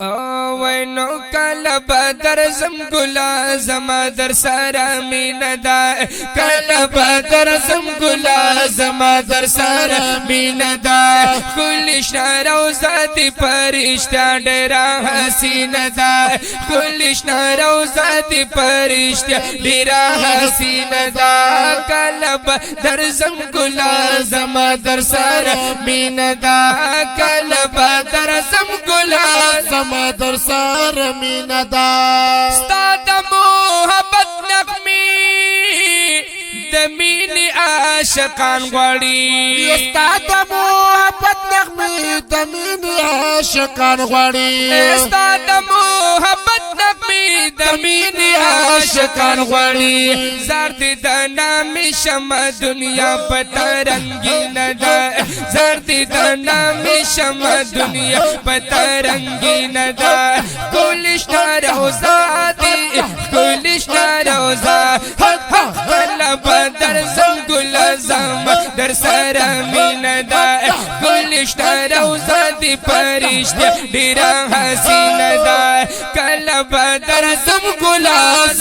وینو کلا بدر زم گلا زما در سارا مینه دا کلا بدر زم گلا زما در سارا مینه دا کلشنا روزا دی پرشتیا ډیرا حسینه دا کلشنا روزا دی پرشتیا ډیرا حسینه دا کلا بدر زم گلا زما در سارا مینه دا کلا بدر زم گلا زما در سار مینه دا ستا د محبت نغمې د مینې عاشقان غواړي ستا د محبت نغمې د مینې عاشقان غواړي ستا د محبت نغمې د مینې عاشقان غواړي زار دې د نامې شمه دنیا پته رنګینه ده زار دې د نامې شمه دنیا پته رنګینه ده کلشنا روزا دی کلشنا روزا کلا بدر زم گل زم در سر مینه ده کلشنا روزا دی پرشتیا ډیرا حسینه ده کلا بدر زم گل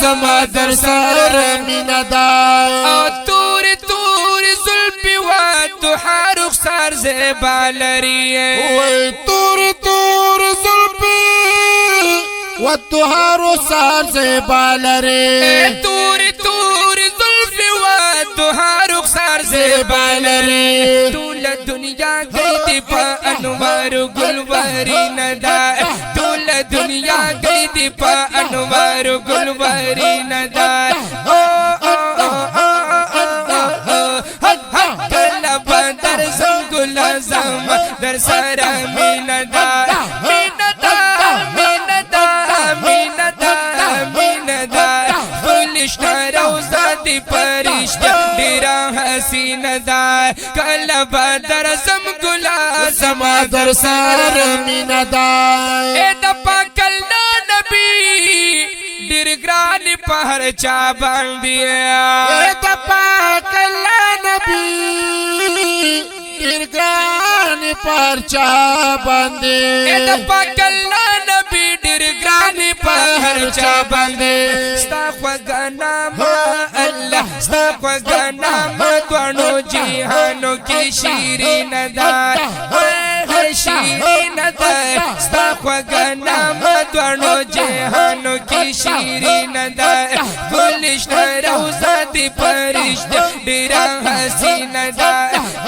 زم در سر مینه دا تور تور زلفی و دوحه رخسار زیبا لري وای تور تور زلفی و دوحه رخسار زیبا لري تور تور زلفی و دوحه رخسار زیبا لري ټول دنیا گئی په انوار گلورین ده ټول دنیا گئی په انوار گلورین ده در سارا مینه دا مینه دا مینه دا مینه دا مینه دا کلشنا روزا دی پرشتیا ډیرا حسینه دا کلا بدر زم گلا زما در سار مینه دا اے د پاک الله نبی ډیر ګران په هر چا باندې اے د پاک الله نبی ډیر ګران پر چا باندې اے د پاک الله نبی ډیر ګران په هر چا باندې ستا خوږه نامه الله ستا خوږه نامه دوانو جهانو کې شیرینه ده شیرینه ده ستا خوږه نامه دوانو جهانو کې شیرینه ده کلشنا روزا دی پرشتیا ډیرا حسینه ده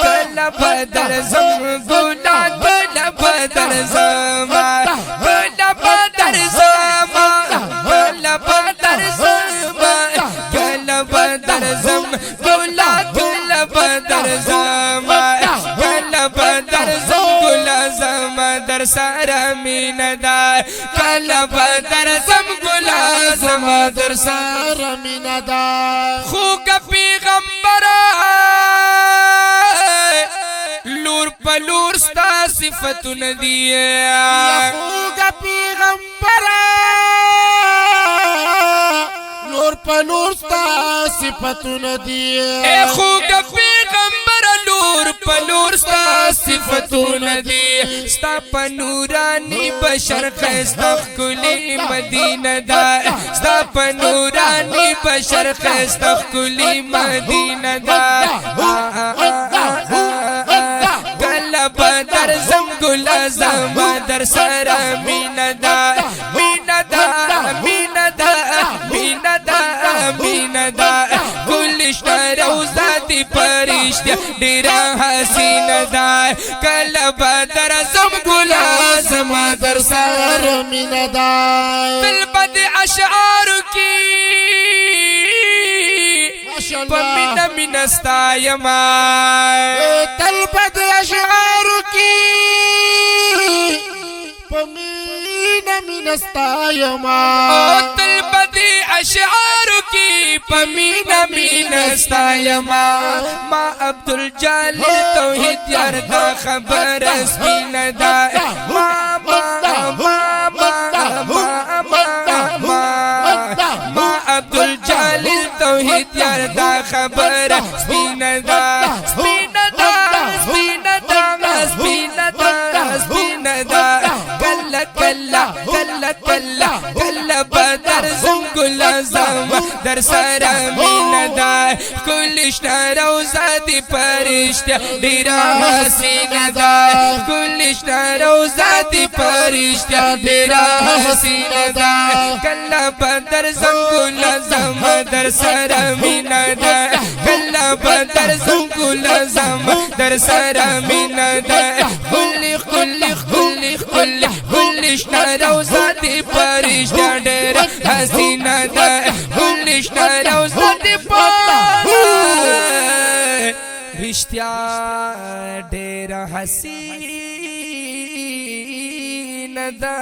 کلا بدر زم گلا کلا بدر زما کلا بدر زما کلا بدر زما کلا بدر زم گلا کلا بدر زما کلا بدر زم گلا زما در سارا مینه دا کلا بدر زم گلا زما در سار مینه دا خوږ پیغمبره لور پلور ستا صفتونه دي خوږ پیغمبره لور پلور ستا صفتونه دي اے خوږ پیغمبره لور پلور ستا صفتونه دي ستا په نوراني بشر ښایسته ښکلې مدینه ده ستا په نوراني بشر ښایسته ښکلې مدینه ده بدر زم گلا زما در سارا مینه دا مینه دا مینه دا مینه دا مینه دا کلشنا روزا دی پرشتیا ډیرا حسینه دا کلا بدر زم گلا زما در سارا مینه دا بالبد اشعار کی پمینه مینه ستایما تلبد اشعار کی پمینه مینه ستایما تلبد اشعار کی پمینه مینه ستایما ما عبدالجلیل توحید یار دا خبر سپینه دا ما عبدالجلیل توحید یار دا خبر سپینه دا سپینه دا سپینه دا سپینه دا سپینه دا کلا کلا کلا کلا بدر زم ګل زما در سره مینه ده کلشنا روزه دی پرشتیا ډیره حسینه ده کلشنا روزه دی پرشتیا ډیره حسینه ده کلا بدر زم ګل زما در سره مینه ده کلا بدر زم ګل زما در سره مینه ده کلشنا روزه دی پرشتیا ډیره حسینه ده کلشنا روزه دی رشتیا ډیره حسینه ده